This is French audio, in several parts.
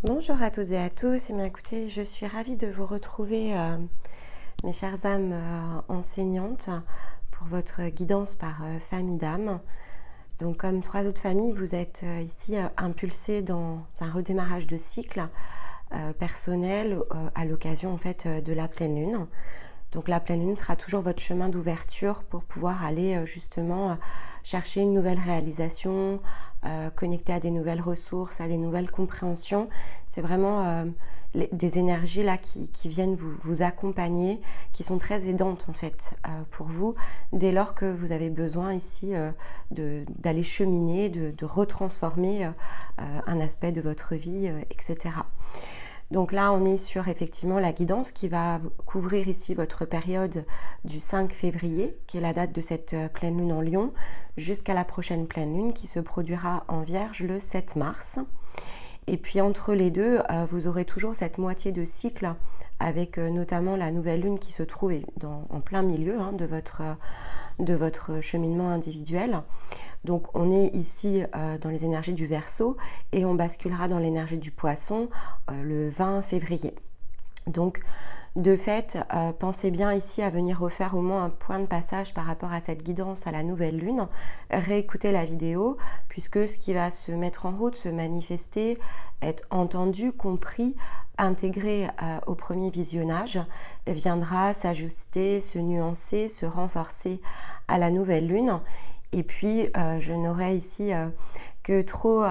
Bonjour à toutes et à tous. Bien, écoutez, je suis ravie de vous retrouver, mes chères âmes enseignantes, pour votre guidance par famille d'âmes. Donc, comme 3 autres familles, vous êtes ici impulsées dans un redémarrage de cycle personnel à l'occasion en fait de la pleine lune. Donc la pleine lune sera toujours votre chemin d'ouverture pour pouvoir aller justement chercher une nouvelle réalisation, connecter à des nouvelles ressources, à des nouvelles compréhensions. C'est vraiment des énergies là qui viennent vous accompagner, qui sont très aidantes en fait pour vous, dès lors que vous avez besoin ici d'aller cheminer, de retransformer un aspect de votre vie, etc. Donc là, on est sur effectivement la guidance qui va couvrir ici votre période du 5 février, qui est la date de cette pleine lune en Lion, jusqu'à la prochaine pleine lune qui se produira en Vierge le 7 mars. Et puis entre les deux, vous aurez toujours cette moitié de cycle avec notamment la nouvelle lune qui se trouve en plein milieu de votre cheminement individuel. Donc on est ici dans les énergies du Verseau et on basculera dans l'énergie du Poisson le 20 février. Donc de fait, pensez bien ici à venir refaire au moins un point de passage par rapport à cette guidance à la nouvelle lune. Réécoutez la vidéo puisque ce qui va se mettre en route, se manifester, être entendu, compris, intégré au premier visionnage, viendra s'ajuster, se nuancer, se renforcer à la nouvelle lune. Et puis, je n'aurai ici que trop,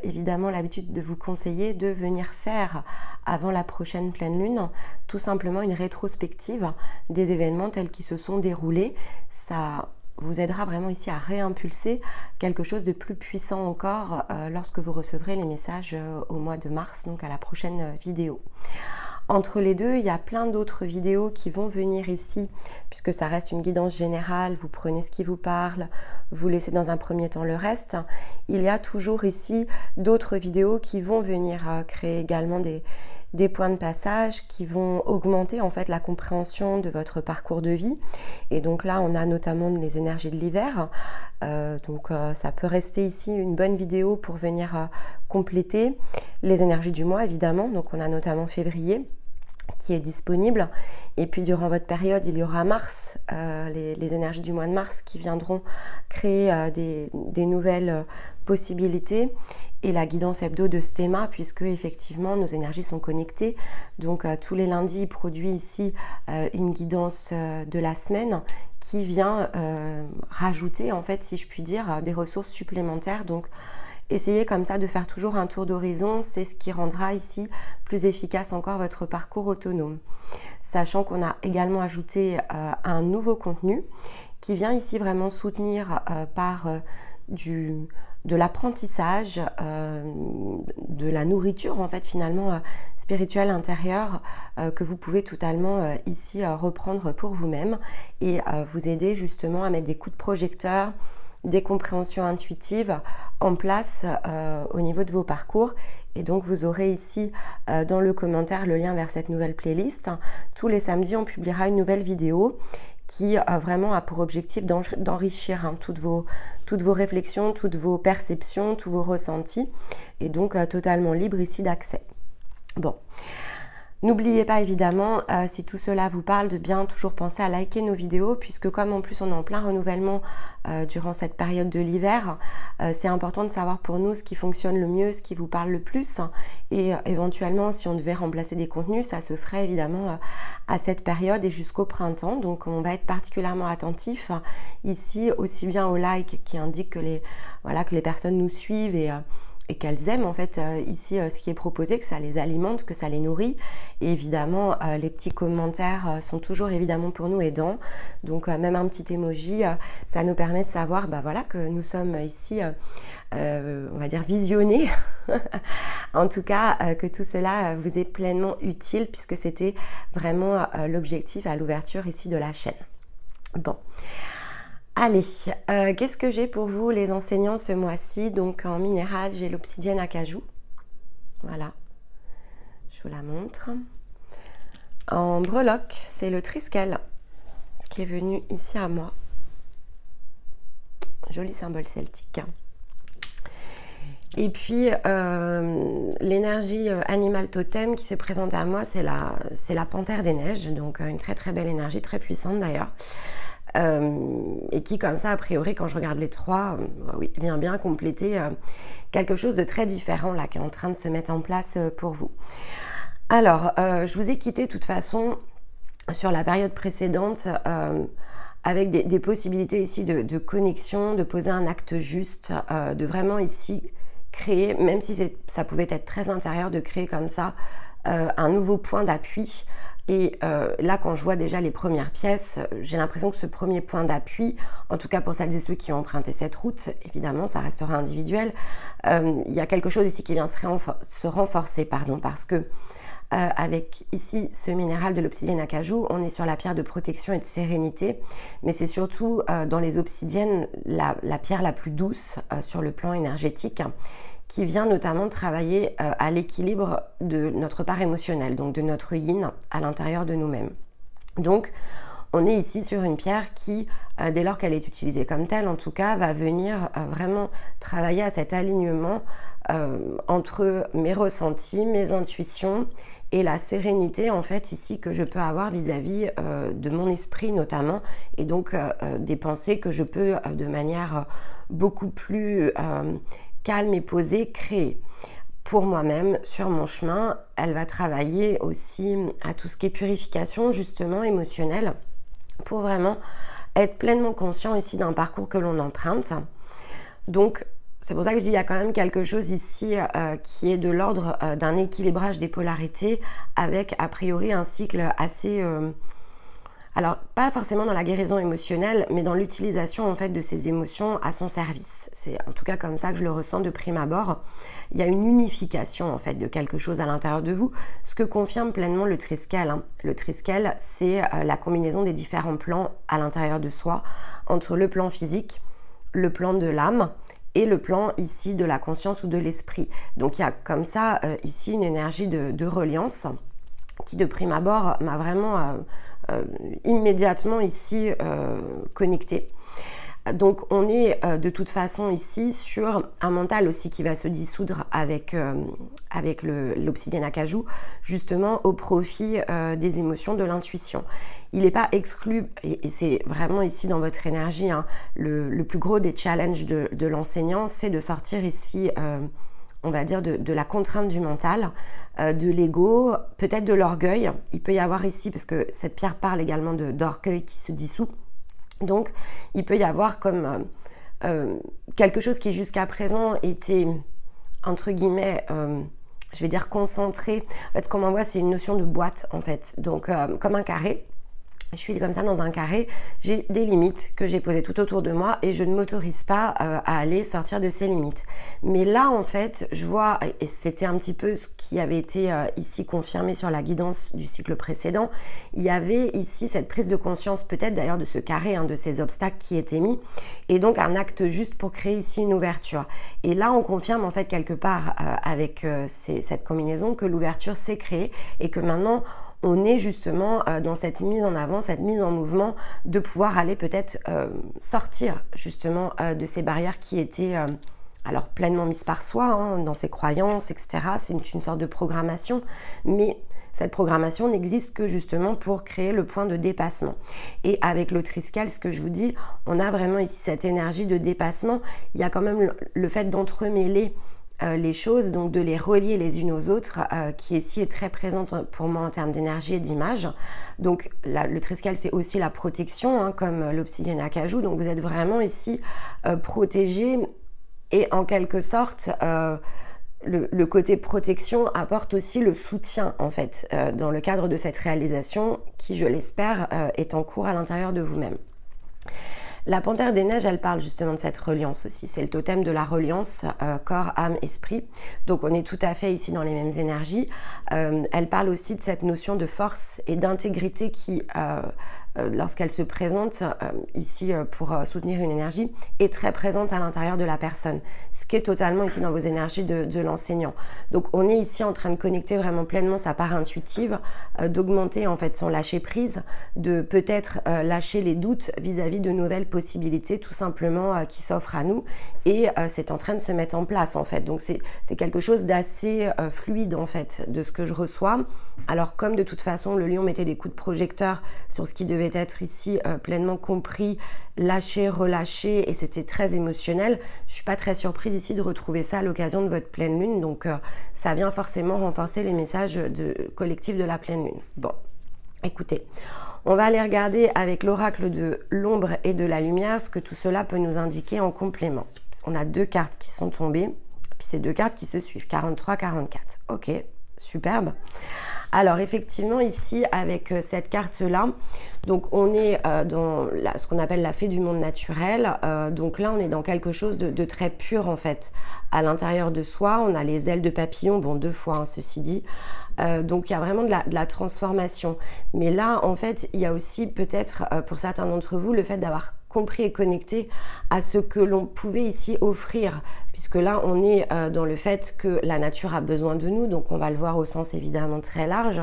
évidemment, l'habitude de vous conseiller de venir faire, avant la prochaine pleine lune, tout simplement une rétrospective des événements tels qu'ils se sont déroulés. Ça vous aidera vraiment ici à réimpulser quelque chose de plus puissant encore lorsque vous recevrez les messages au mois de mars, donc à la prochaine vidéo. Entre les deux, il y a plein d'autres vidéos qui vont venir ici, puisque ça reste une guidance générale, vous prenez ce qui vous parle, vous laissez dans un premier temps le reste. Il y a toujours ici d'autres vidéos qui vont venir créer également des points de passage qui vont augmenter en fait la compréhension de votre parcours de vie. Et donc là, on a notamment les énergies de l'hiver. Ça peut rester ici une bonne vidéo pour venir compléter les énergies du mois, évidemment. Donc on a notamment février qui est disponible. Et puis durant votre période, il y aura mars, les énergies du mois de mars qui viendront créer des nouvelles possibilités. Et la guidance hebdo de Stéma, puisque effectivement nos énergies sont connectées. Donc tous les lundis, il produit ici une guidance de la semaine qui vient rajouter, en fait, si je puis dire, des ressources supplémentaires. Donc essayez comme ça de faire toujours un tour d'horizon, c'est ce qui rendra ici plus efficace encore votre parcours autonome. Sachant qu'on a également ajouté un nouveau contenu qui vient ici vraiment soutenir par de l'apprentissage, de la nourriture en fait finalement spirituelle intérieure que vous pouvez totalement ici reprendre pour vous-même et vous aider justement à mettre des coups de projecteur, des compréhensions intuitives en place au niveau de vos parcours. Et donc vous aurez ici dans le commentaire le lien vers cette nouvelle playlist. Tous les samedis on publiera une nouvelle vidéo qui vraiment a pour objectif d'enrichir toutes vos réflexions, toutes vos perceptions, tous vos ressentis, et donc totalement libre ici d'accès. Bon. N'oubliez pas évidemment, si tout cela vous parle, de bien toujours penser à liker nos vidéos, puisque comme en plus on est en plein renouvellement durant cette période de l'hiver, c'est important de savoir pour nous ce qui fonctionne le mieux, ce qui vous parle le plus, et éventuellement si on devait remplacer des contenus, ça se ferait évidemment à cette période et jusqu'au printemps. Donc on va être particulièrement attentif ici, aussi bien aux likes qui indiquent que les personnes nous suivent et qu'elles aiment en fait ici ce qui est proposé, que ça les alimente, que ça les nourrit. Et évidemment, les petits commentaires sont toujours évidemment pour nous aidants. Donc même un petit emoji, ça nous permet de savoir que nous sommes ici, on va dire, visionnés. En tout cas, que tout cela vous est pleinement utile puisque c'était vraiment l'objectif à l'ouverture ici de la chaîne. Bon. Allez, qu'est-ce que j'ai pour vous les enseignants ce mois-ci? Donc en minéral, j'ai l'obsidienne acajou. Voilà, je vous la montre. En breloque, c'est le triskel qui est venu ici à moi. Joli symbole celtique. Et puis l'énergie animale totem qui s'est présentée à moi, c'est la panthère des neiges, donc une très très belle énergie, très puissante d'ailleurs. Et qui comme ça, a priori, quand je regarde les trois, oui, vient bien compléter quelque chose de très différent là, qui est en train de se mettre en place pour vous. Alors, je vous ai quitté de toute façon sur la période précédente avec des possibilités ici de connexion, de poser un acte juste, de vraiment ici créer, même si ça pouvait être très intérieur, de créer comme ça un nouveau point d'appui. Et là, quand je vois déjà les premières pièces, j'ai l'impression que ce premier point d'appui, en tout cas pour celles et ceux qui ont emprunté cette route, évidemment, ça restera individuel, il y a quelque chose ici qui vient se renforcer, pardon, parce que avec ici ce minéral de l'obsidienne acajou, on est sur la pierre de protection et de sérénité, mais c'est surtout dans les obsidiennes la pierre la plus douce sur le plan énergétique, qui vient notamment travailler à l'équilibre de notre part émotionnelle, donc de notre yin à l'intérieur de nous-mêmes. Donc, on est ici sur une pierre qui, dès lors qu'elle est utilisée comme telle, en tout cas, va venir vraiment travailler à cet alignement entre mes ressentis, mes intuitions et la sérénité, en fait, ici, que je peux avoir vis-à-vis de mon esprit notamment, et donc des pensées que je peux, de manière beaucoup plus calme et posée, créer pour moi-même sur mon chemin. Elle va travailler aussi à tout ce qui est purification justement émotionnelle pour vraiment être pleinement conscient ici d'un parcours que l'on emprunte. Donc c'est pour ça que je dis il y a quand même quelque chose ici qui est de l'ordre d'un équilibrage des polarités avec a priori un cycle assez alors, pas forcément dans la guérison émotionnelle, mais dans l'utilisation en fait de ces émotions à son service. C'est en tout cas comme ça que je le ressens de prime abord. Il y a une unification en fait de quelque chose à l'intérieur de vous, ce que confirme pleinement le Triskel, hein. Le Triskel, c'est la combinaison des différents plans à l'intérieur de soi, entre le plan physique, le plan de l'âme et le plan ici de la conscience ou de l'esprit. Donc il y a comme ça ici une énergie de reliance qui de prime abord m'a vraiment immédiatement ici connecté. Donc on est de toute façon ici sur un mental aussi qui va se dissoudre avec l'obsidienne acajou, justement au profit des émotions, de l'intuition. Il n'est pas exclu, et c'est vraiment ici dans votre énergie, hein, le plus gros des challenges de l'enseignant, c'est de sortir ici on va dire de la contrainte du mental, de l'ego, peut-être de l'orgueil. Il peut y avoir ici, parce que cette pierre parle également d'orgueil qui se dissout. Donc, il peut y avoir comme quelque chose qui jusqu'à présent était, entre guillemets, je vais dire concentré. En fait, ce qu'on m'envoie, c'est une notion de boîte, en fait. Donc, comme un carré. Je suis comme ça dans un carré, j'ai des limites que j'ai posées tout autour de moi et je ne m'autorise pas à aller sortir de ces limites. Mais là, en fait, je vois, et c'était un petit peu ce qui avait été ici confirmé sur la guidance du cycle précédent, il y avait ici cette prise de conscience, peut-être d'ailleurs de ce carré, hein, de ces obstacles qui étaient mis, et donc un acte juste pour créer ici une ouverture. Et là, on confirme en fait quelque part avec cette combinaison que l'ouverture s'est créée et que maintenant, on est justement dans cette mise en avant, cette mise en mouvement de pouvoir aller peut-être sortir justement de ces barrières qui étaient alors pleinement mises par soi, hein, dans ses croyances, etc. C'est une sorte de programmation, mais cette programmation n'existe que justement pour créer le point de dépassement. Et avec le Triskel, ce que je vous dis, on a vraiment ici cette énergie de dépassement. Il y a quand même le fait d'entremêler les choses, donc de les relier les unes aux autres, qui ici est très présente pour moi en termes d'énergie et d'image. Donc le Triskel, c'est aussi la protection, hein, comme l'obsidienne acajou. Donc vous êtes vraiment ici protégé et en quelque sorte le côté protection apporte aussi le soutien en fait dans le cadre de cette réalisation qui, je l'espère, est en cours à l'intérieur de vous-même. La panthère des neiges, elle parle justement de cette reliance aussi. C'est le totem de la reliance, corps, âme, esprit. Donc on est tout à fait ici dans les mêmes énergies. Elle parle aussi de cette notion de force et d'intégrité qui lorsqu'elle se présente ici pour soutenir une énergie, est très présente à l'intérieur de la personne, ce qui est totalement ici dans vos énergies de l'enseignant. Donc on est ici en train de connecter vraiment pleinement sa part intuitive, d'augmenter en fait son lâcher prise, de peut-être lâcher les doutes vis-à-vis de nouvelles possibilités tout simplement qui s'offrent à nous, et c'est en train de se mettre en place en fait. Donc c'est quelque chose d'assez fluide en fait de ce que je reçois. Alors comme de toute façon le lion mettait des coups de projecteur sur ce qui devait être ici pleinement compris, lâché, relâché, et c'était très émotionnel, je suis pas très surprise ici de retrouver ça à l'occasion de votre pleine lune. Donc ça vient forcément renforcer les messages collectifs de la pleine lune. Bon, écoutez, on va aller regarder avec l'oracle de l'ombre et de la lumière ce que tout cela peut nous indiquer en complément. On a 2 cartes qui sont tombées, puis ces 2 cartes qui se suivent, 43-44. Ok, superbe. Alors effectivement ici avec cette carte-là, donc on est dans ce qu'on appelle la fée du monde naturel. Donc là on est dans quelque chose de très pur en fait. À l'intérieur de soi, on a les ailes de papillon, bon 2 fois hein, ceci dit. Donc il y a vraiment de la transformation. Mais là en fait il y a aussi peut-être pour certains d'entre vous le fait d'avoir compris et connecté à ce que l'on pouvait ici offrir, puisque là on est dans le fait que la nature a besoin de nous, donc on va le voir au sens évidemment très large.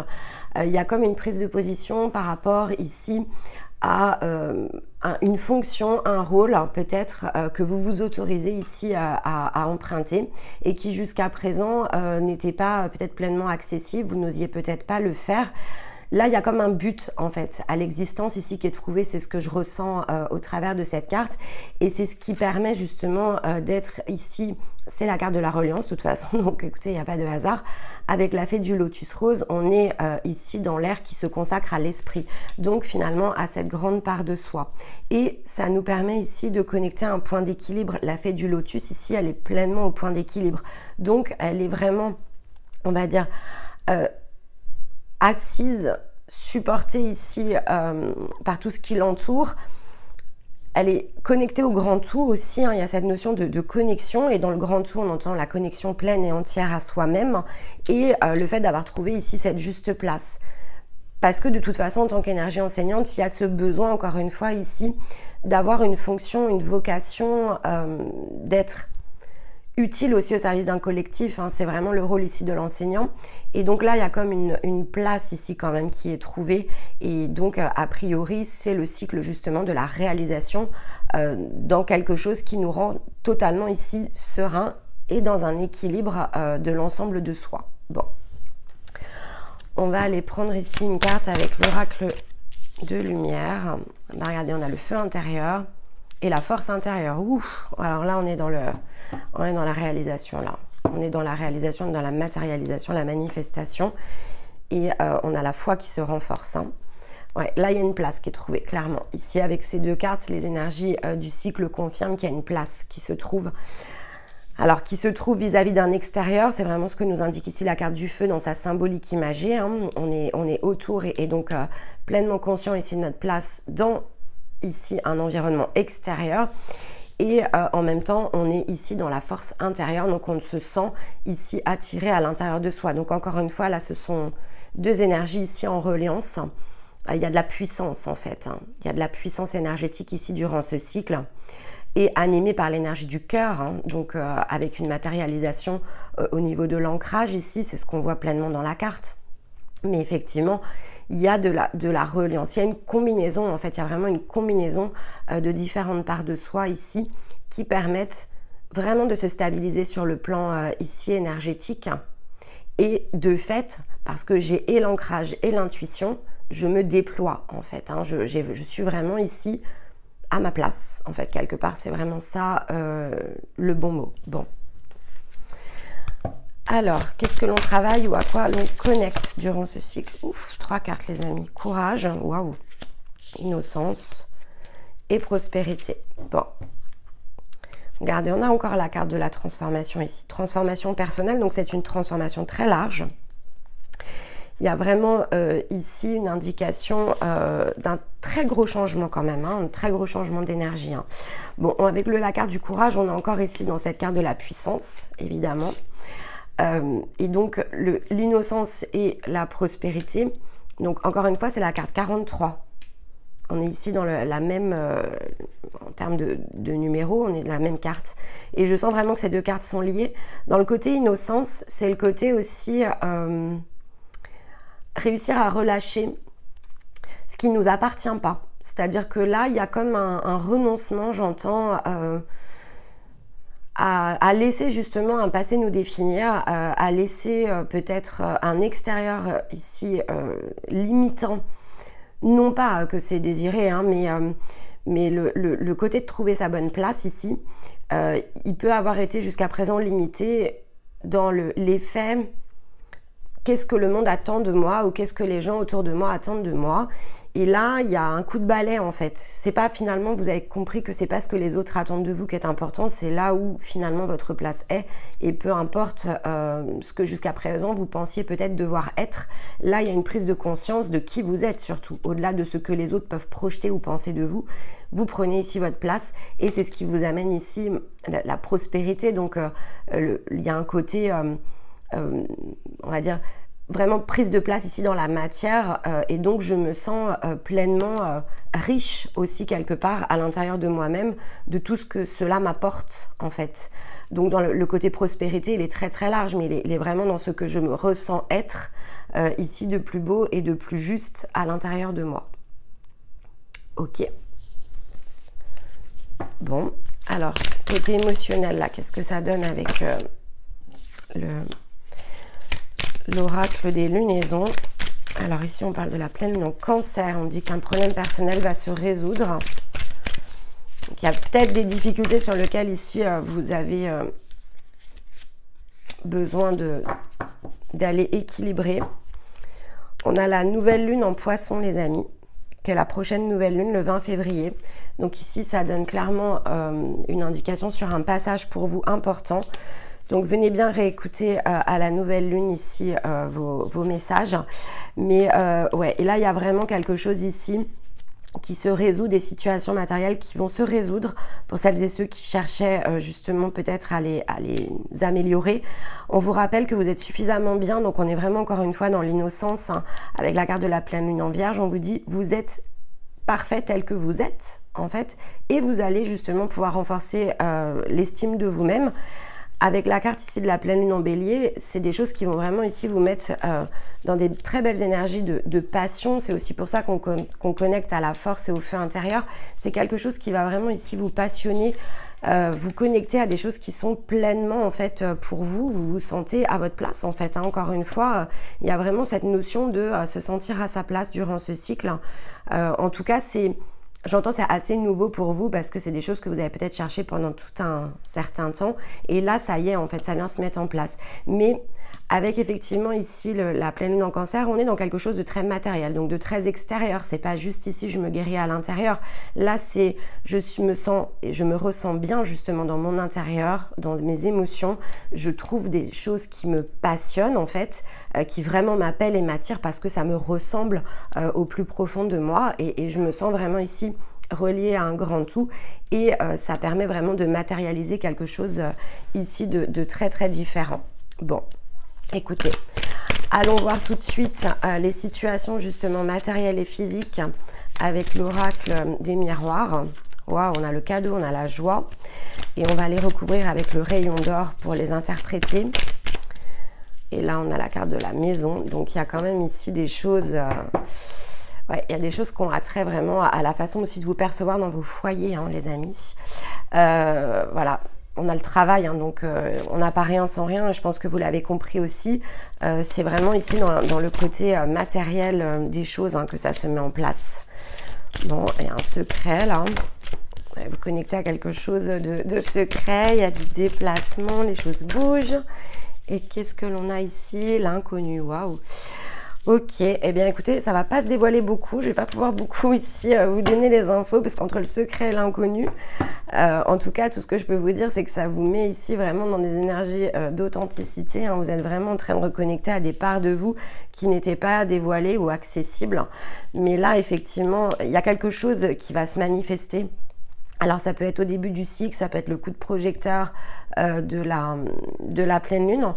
Il y a comme une prise de position par rapport ici à une fonction, un rôle peut-être que vous vous autorisez ici à emprunter et qui jusqu'à présent n'était pas peut-être pleinement accessible, vous n'osiez peut-être pas le faire. Là, il y a comme un but en fait à l'existence ici qui est trouvé, c'est ce que je ressens au travers de cette carte, et c'est ce qui permet justement d'être ici, c'est la carte de la reliance de toute façon, donc écoutez, il n'y a pas de hasard. Avec la fée du lotus rose, on est ici dans l'ère qui se consacre à l'esprit, donc finalement à cette grande part de soi. Et ça nous permet ici de connecter un point d'équilibre. La fée du lotus ici, elle est pleinement au point d'équilibre, donc elle est vraiment, on va dire, assise, supportée ici par tout ce qui l'entoure. Elle est connectée au grand tout aussi, hein. Il y a cette notion de connexion, et dans le grand tout on entend la connexion pleine et entière à soi-même, et le fait d'avoir trouvé ici cette juste place. Parce que de toute façon en tant qu'énergie enseignante, il y a ce besoin encore une fois ici d'avoir une fonction, une vocation, d'être utile aussi au service d'un collectif, hein, c'est vraiment le rôle ici de l'enseignant. Et donc là, il y a comme une place ici quand même qui est trouvée. Et donc, a priori, c'est le cycle justement de la réalisation dans quelque chose qui nous rend totalement ici serein et dans un équilibre de l'ensemble de soi. Bon. On va aller prendre ici une carte avec l'oracle de lumière. Ben, regardez, on a le feu intérieur et la force intérieure. Ouf. Alors là, on est dans la réalisation là. On est dans la réalisation, dans la matérialisation, la manifestation. Et on a la foi qui se renforce. Hein. Ouais, là, il y a une place qui est trouvée, clairement. Ici, avec ces 2 cartes, les énergies du cycle confirment qu'il y a une place qui se trouve. Alors, qui se trouve vis-à-vis d'un extérieur, c'est vraiment ce que nous indique ici la carte du feu dans sa symbolique imagée. Hein. On est autour et donc pleinement conscient ici de notre place dans ici un environnement extérieur. Et en même temps, on est ici dans la force intérieure, donc on se sent ici attiré à l'intérieur de soi. Donc encore une fois, là, ce sont 2 énergies ici en reliance. Il y a de la puissance en fait. Hein. Il y a de la puissance énergétique ici durant ce cycle, et animée par l'énergie du cœur, hein, donc avec une matérialisation au niveau de l'ancrage ici, c'est ce qu'on voit pleinement dans la carte. Mais effectivement, il y a de la reliance, il y a une combinaison, en fait, il y a vraiment une combinaison de différentes parts de soi ici qui permettent vraiment de se stabiliser sur le plan ici énergétique. Et de fait, parce que j'ai et l'ancrage et l'intuition, je me déploie en fait. Hein, je suis vraiment ici à ma place, en fait, quelque part, c'est vraiment ça le bon mot. Bon. Alors, qu'est-ce que l'on travaille ou à quoi l'on connecte durant ce cycle? Ouf, 3 cartes les amis. Courage, waouh, innocence et prospérité. Bon. Regardez, on a encore la carte de la transformation ici. Transformation personnelle, donc c'est une transformation très large. Il y a vraiment ici une indication d'un très gros changement quand même, hein, un très gros changement d'énergie. Hein. Bon, avec la carte du courage, on est encore ici dans cette carte de la puissance, évidemment. Et donc l'innocence et la prospérité, donc encore une fois c'est la carte 43, on est ici dans la même, en termes de numéros, on est de la même carte. Et je sens vraiment que ces deux cartes sont liées. Dans le côté innocence, c'est le côté aussi réussir à relâcher ce qui ne nous appartient pas. C'est-à-dire que là, il y a comme un renoncement, j'entends, à laisser justement un passé nous définir, à laisser peut-être un extérieur ici limitant. Non pas que c'est désiré, hein, mais le côté de trouver sa bonne place ici, il peut avoir été jusqu'à présent limité dans l'effet qu'est-ce que le monde attend de moi ou qu'est-ce que les gens autour de moi attendent de moi. Et là, il y a un coup de balai en fait. C'est pas finalement, vous avez compris que c'est pas ce que les autres attendent de vous qui est important, c'est là où finalement votre place est. Et peu importe ce que jusqu'à présent vous pensiez peut-être devoir être, là il y a une prise de conscience de qui vous êtes surtout. Au-delà de ce que les autres peuvent projeter ou penser de vous, vous prenez ici votre place et c'est ce qui vous amène ici la prospérité. Donc il y a un côté, on va dire, vraiment prise de place ici dans la matière et donc je me sens pleinement riche aussi quelque part à l'intérieur de moi-même de tout ce que cela m'apporte en fait. Donc dans le côté prospérité, il est très très large, mais il est vraiment dans ce que je me ressens être ici de plus beau et de plus juste à l'intérieur de moi. Ok. Bon, alors côté émotionnel là, qu'est-ce que ça donne avec l'oracle des lunaisons? Alors ici on parle de la pleine lune en Cancer, on dit qu'un problème personnel va se résoudre. Donc, il y a peut-être des difficultés sur lesquelles ici vous avez besoin d'aller équilibrer. On a la nouvelle lune en Poisson les amis, qui est la prochaine nouvelle lune le 20 février. Donc ici ça donne clairement une indication sur un passage pour vous important. Donc venez bien réécouter à la nouvelle lune ici vos messages. Mais ouais, et là il y a vraiment quelque chose ici qui se résout, des situations matérielles qui vont se résoudre pour celles et ceux qui cherchaient justement peut-être à les améliorer. On vous rappelle que vous êtes suffisamment bien, donc on est vraiment encore une fois dans l'innocence hein, avec la carte de la pleine lune en Vierge. On vous dit vous êtes parfait tel que vous êtes en fait et vous allez justement pouvoir renforcer l'estime de vous-même. Avec la carte ici de la pleine lune en Bélier, c'est des choses qui vont vraiment ici vous mettre dans des très belles énergies de passion. C'est aussi pour ça qu'on connecte à la force et au feu intérieur. C'est quelque chose qui va vraiment ici vous passionner, vous connecter à des choses qui sont pleinement en fait pour vous. Vous vous sentez à votre place en fait. Hein. Encore une fois, il y a vraiment cette notion de se sentir à sa place durant ce cycle. En tout cas, j'entends c'est assez nouveau pour vous parce que c'est des choses que vous avez peut-être cherché pendant tout un certain temps et là ça y est en fait ça vient se mettre en place. Mais avec effectivement ici la pleine lune en Cancer, on est dans quelque chose de très matériel, donc de très extérieur. C'est pas juste ici je me guéris à l'intérieur. Là c'est je me ressens bien justement dans mon intérieur, dans mes émotions. Je trouve des choses qui me passionnent en fait, qui vraiment m'appellent et m'attirent parce que ça me ressemble au plus profond de moi et je me sens vraiment ici relié à un grand tout et ça permet vraiment de matérialiser quelque chose ici de très très différent. Bon, écoutez, allons voir tout de suite les situations justement matérielles et physiques avec l'oracle des miroirs. Waouh, on a le cadeau, on a la joie et on va les recouvrir avec le rayon d'or pour les interpréter. Et là, on a la carte de la maison. Donc, il y a quand même ici des choses... ouais, il y a des choses qui ont attrait vraiment à la façon aussi de vous percevoir dans vos foyers, hein, les amis. Voilà, on a le travail, hein, donc on n'a pas rien sans rien. Je pense que vous l'avez compris aussi. C'est vraiment ici dans le côté matériel des choses hein, que ça se met en place. Bon, il y a un secret là. Vous connectez à quelque chose de secret. Il y a du déplacement, les choses bougent. Et qu'est-ce que l'on a ici? L'inconnu, waouh! Ok, eh bien écoutez, ça va pas se dévoiler beaucoup, je vais pas pouvoir beaucoup ici vous donner les infos parce qu'entre le secret et l'inconnu, en tout cas tout ce que je peux vous dire c'est que ça vous met ici vraiment dans des énergies d'authenticité, hein. Vous êtes vraiment en train de reconnecter à des parts de vous qui n'étaient pas dévoilées ou accessibles, mais là effectivement il y a quelque chose qui va se manifester. Alors ça peut être au début du cycle, ça peut être le coup de projecteur de la pleine lune,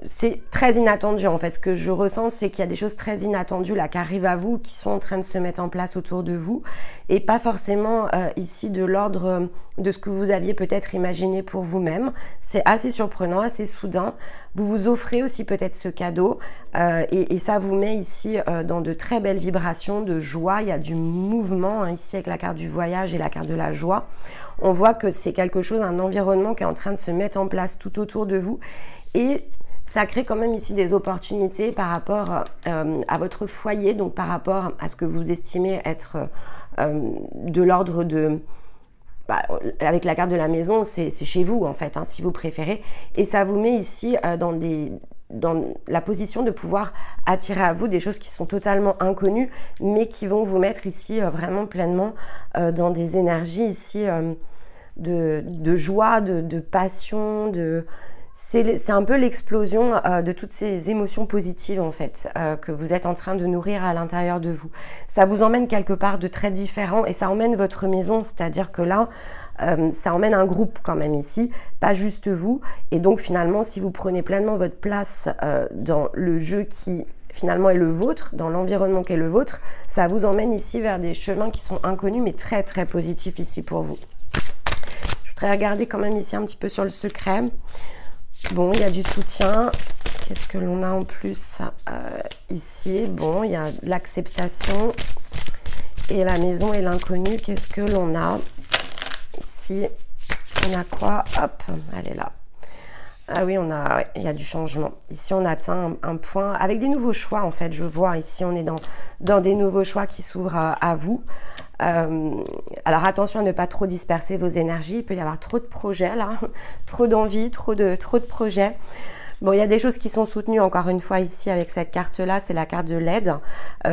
c'est très inattendu en fait. Ce que je ressens, c'est qu'il y a des choses très inattendues là qui arrivent à vous, qui sont en train de se mettre en place autour de vous, et pas forcément ici de l'ordre de ce que vous aviez peut-être imaginé pour vous-même. C'est assez surprenant, assez soudain. Vous vous offrez aussi peut-être ce cadeau et ça vous met ici dans de très belles vibrations de joie. Il y a du mouvement hein, ici avec la carte du voyage et la carte de la joie. On voit que c'est quelque chose, un environnement qui est en train de se mettre en place tout autour de vous, et ça crée quand même ici des opportunités par rapport à votre foyer, donc par rapport à ce que vous estimez être de l'ordre de... avec la carte de la maison, c'est chez vous en fait, hein, si vous préférez, et ça vous met ici dans la position de pouvoir attirer à vous des choses qui sont totalement inconnues, mais qui vont vous mettre ici vraiment pleinement dans des énergies ici de joie, de passion, c'est un peu l'explosion de toutes ces émotions positives en fait que vous êtes en train de nourrir à l'intérieur de vous. Ça vous emmène quelque part de très différent et ça emmène votre maison, c'est-à-dire que là, ça emmène un groupe quand même ici, pas juste vous. Et donc finalement, si vous prenez pleinement votre place dans le jeu qui finalement est le vôtre, dans l'environnement qui est le vôtre, ça vous emmène ici vers des chemins qui sont inconnus mais très très positifs ici pour vous. Je voudrais regarder quand même ici un petit peu sur le secret. Bon, il y a du soutien. Qu'est-ce que l'on a en plus ici? Bon, il y a l'acceptation et la maison et l'inconnu. Qu'est-ce que l'on a ici? On a quoi? Hop, elle est là. Ah oui, ouais, il y a du changement. Ici, on atteint un point avec des nouveaux choix, en fait. Je vois ici, on est dans des nouveaux choix qui s'ouvrent à vous. Alors attention à ne pas trop disperser vos énergies, il peut y avoir trop de projets là, trop d'envie, trop de projets. Bon, il y a des choses qui sont soutenues encore une fois ici avec cette carte là, c'est la carte de l'aide,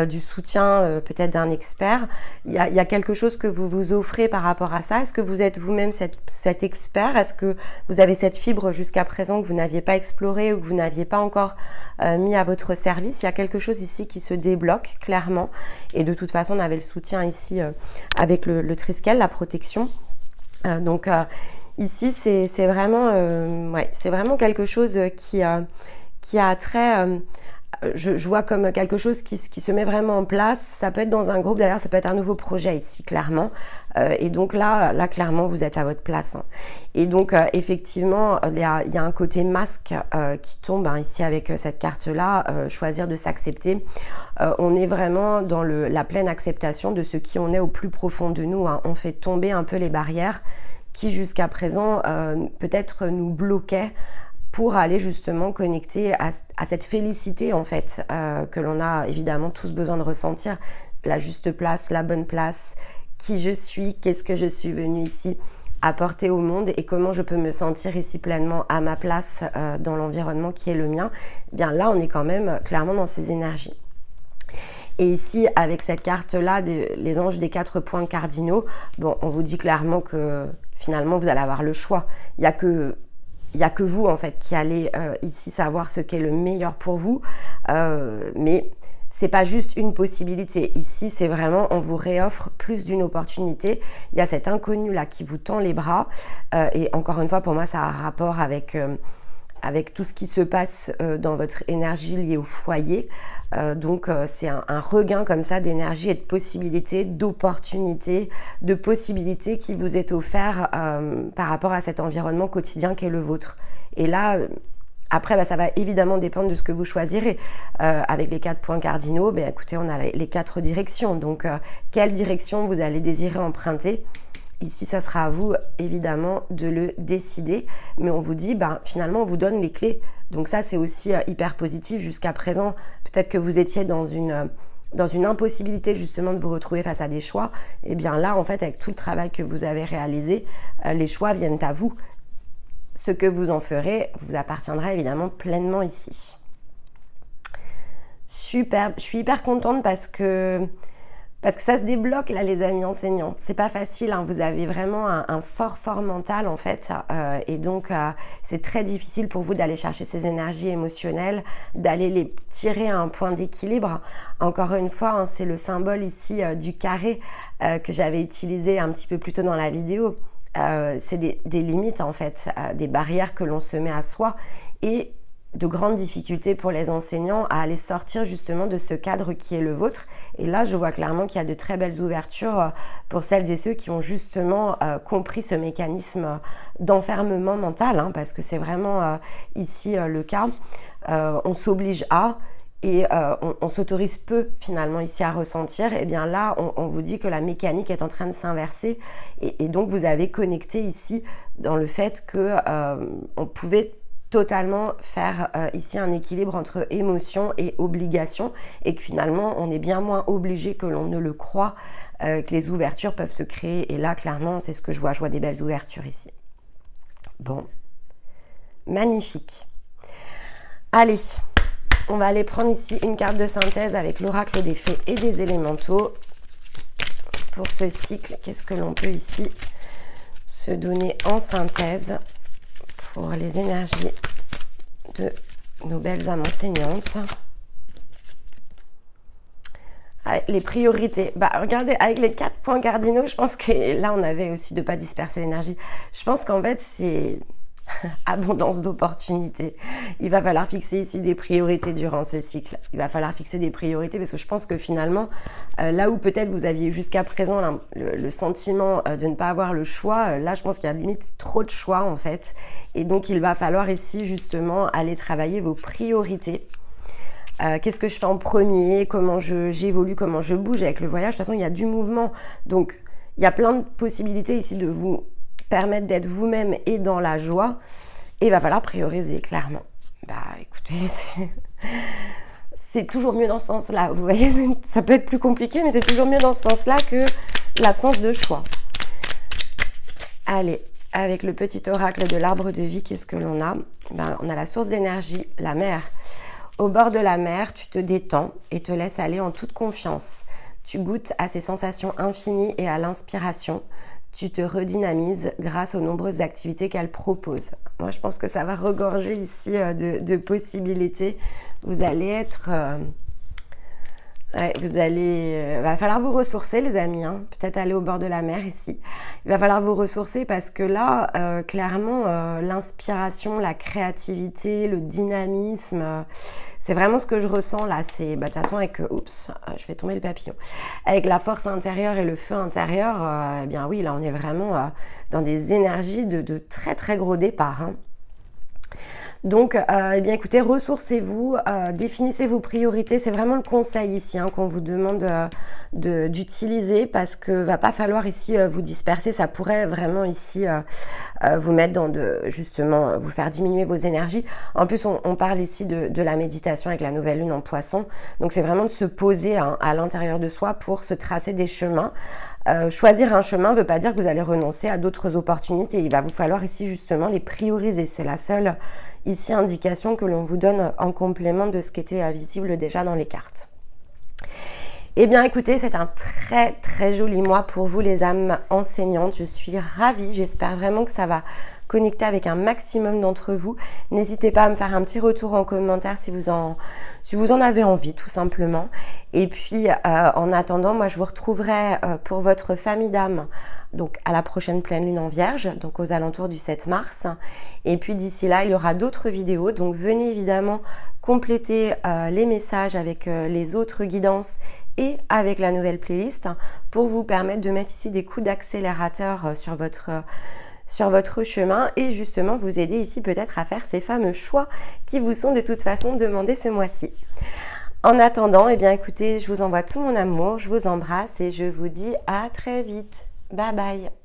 du soutien peut-être d'un expert. Il y a quelque chose que vous vous offrez par rapport à ça. Est-ce que vous êtes vous-même cet expert? Est-ce que vous avez cette fibre jusqu'à présent que vous n'aviez pas explorée ou que vous n'aviez pas encore mis à votre service? Il y a quelque chose ici qui se débloque clairement, et de toute façon on avait le soutien ici avec le triskel, la protection. Ici, c'est vraiment, ouais, c'est vraiment quelque chose qui a trait, je vois comme quelque chose qui se met vraiment en place. Ça peut être dans un groupe, d'ailleurs, ça peut être un nouveau projet ici, clairement. Et donc là, clairement, vous êtes à votre place. Hein. Et donc, effectivement, il y a un côté masque qui tombe hein, ici avec cette carte-là, choisir de s'accepter. On est vraiment dans la pleine acceptation de ce qui on est au plus profond de nous. Hein. On fait tomber un peu les barrières qui jusqu'à présent peut-être nous bloquaient pour aller justement connecter à cette félicité en fait que l'on a évidemment tous besoin de ressentir, la juste place, la bonne place, qui je suis, qu'est-ce que je suis venue ici apporter au monde et comment je peux me sentir ici pleinement à ma place dans l'environnement qui est le mien. Eh bien là on est quand même clairement dans ces énergies. Et ici, avec cette carte-là, les anges des 4 points cardinaux, bon, on vous dit clairement que finalement, vous allez avoir le choix. Il n'y a que vous, en fait, qui allez ici savoir ce qui est le meilleur pour vous. Mais c'est pas juste une possibilité. Ici, c'est vraiment, on vous réoffre plus d'une opportunité. Il y a cet inconnu-là qui vous tend les bras. Et encore une fois, pour moi, ça a un rapport avec tout ce qui se passe dans votre énergie liée au foyer. Donc c'est un regain comme ça d'énergie et de possibilités, d'opportunités, de possibilités qui vous est offert par rapport à cet environnement quotidien qui est le vôtre. Et là, après, ça va évidemment dépendre de ce que vous choisirez. Avec les 4 points cardinaux, écoutez, on a les 4 directions. Donc, quelle direction vous allez désirer emprunter ? Ici, ça sera à vous, évidemment, de le décider. Mais on vous dit, finalement, on vous donne les clés. Donc ça, c'est aussi hyper positif. Jusqu'à présent, peut-être que vous étiez dans une impossibilité, justement, de vous retrouver face à des choix. Et bien là, en fait, avec tout le travail que vous avez réalisé, les choix viennent à vous. Ce que vous en ferez vous appartiendra évidemment pleinement ici. Super, je suis hyper contente parce que ça se débloque là, les amis enseignants. C'est pas facile, hein. Vous avez vraiment un fort mental en fait, et donc c'est très difficile pour vous d'aller chercher ces énergies émotionnelles, d'aller les tirer à un point d'équilibre. Encore une fois, hein, c'est le symbole ici du carré que j'avais utilisé un petit peu plus tôt dans la vidéo. c'est des limites en fait, des barrières que l'on se met à soi et de grandes difficultés pour les enseignants à aller sortir justement de ce cadre qui est le vôtre. Et là, je vois clairement qu'il y a de très belles ouvertures pour celles et ceux qui ont justement compris ce mécanisme d'enfermement mental, hein, parce que c'est vraiment ici le cas. On s'oblige à et on s'autorise peu finalement ici à ressentir. Et bien là, on vous dit que la mécanique est en train de s'inverser et donc vous avez connecté ici dans le fait que on pouvait totalement faire ici un équilibre entre émotion et obligation et que finalement on est bien moins obligé que l'on ne le croit, que les ouvertures peuvent se créer. Et là clairement c'est ce que je vois des belles ouvertures ici. Bon, magnifique. Allez, on va aller prendre ici une carte de synthèse avec l'oracle des fées et des élémentaux pour ce cycle. Qu'est-ce que l'on peut ici se donner en synthèse pour les énergies de nos belles âmes enseignantes. Les priorités. Bah, regardez, avec les 4 points cardinaux, je pense que là, on avait aussi de ne pas disperser l'énergie. Je pense qu'en fait, c'est abondance d'opportunités. Il va falloir fixer ici des priorités durant ce cycle. Il va falloir fixer des priorités parce que je pense que finalement, là où peut-être vous aviez jusqu'à présent le sentiment de ne pas avoir le choix, là je pense qu'il y a limite trop de choix en fait. Et donc il va falloir ici justement aller travailler vos priorités. Qu'est-ce que je fais en premier, comment j'évolue, comment je bouge avec le voyage. De toute façon, il y a du mouvement. Donc, il y a plein de possibilités ici de vous permettre d'être vous-même et dans la joie. Et il va falloir prioriser, clairement. Bah, écoutez, c'est toujours mieux dans ce sens-là. Vous voyez, ça peut être plus compliqué, mais c'est toujours mieux dans ce sens-là que l'absence de choix. Allez, avec le petit oracle de l'arbre de vie, qu'est-ce que l'on a? Ben, on a la source d'énergie, la mer. Au bord de la mer, tu te détends et te laisses aller en toute confiance. Tu goûtes à ces sensations infinies et à l'inspiration. Tu te redynamises grâce aux nombreuses activités qu'elle propose. Moi, je pense que ça va regorger ici de possibilités. Vous allez être... va falloir vous ressourcer, les amis. Hein. Peut-être aller au bord de la mer ici. Il va falloir vous ressourcer parce que là, clairement, l'inspiration, la créativité, le dynamisme, c'est vraiment ce que je ressens là. C'est, de toute façon, avec... oups, je vais tomber le papillon. Avec la force intérieure et le feu intérieur, eh bien oui, là, on est vraiment dans des énergies de très, très gros départ. Hein. Donc, eh bien, écoutez, ressourcez-vous, définissez vos priorités. C'est vraiment le conseil ici hein, qu'on vous demande d'utiliser parce que va pas falloir ici vous disperser. Ça pourrait vraiment ici vous mettre dans justement, vous faire diminuer vos énergies. En plus, on parle ici de la méditation avec la nouvelle lune en poisson. Donc, c'est vraiment de se poser hein, à l'intérieur de soi pour se tracer des chemins. Choisir un chemin ne veut pas dire que vous allez renoncer à d'autres opportunités. Il va vous falloir ici justement les prioriser. C'est la seule ici indication que l'on vous donne en complément de ce qui était visible déjà dans les cartes. Eh bien écoutez, c'est un très très joli mois pour vous les âmes enseignantes. Je suis ravie, j'espère vraiment que ça va connecter avec un maximum d'entre vous. N'hésitez pas à me faire un petit retour en commentaire si vous en avez envie tout simplement. Et puis en attendant, moi je vous retrouverai pour votre famille d'âmes donc à la prochaine pleine lune en Vierge, donc aux alentours du 7 mars. Et puis d'ici là, il y aura d'autres vidéos. Donc venez évidemment compléter les messages avec les autres guidances et avec la nouvelle playlist pour vous permettre de mettre ici des coups d'accélérateur sur votre chemin et justement vous aider ici peut-être à faire ces fameux choix qui vous sont de toute façon demandés ce mois-ci. En attendant, eh bien écoutez, je vous envoie tout mon amour, je vous embrasse et je vous dis à très vite. Bye bye.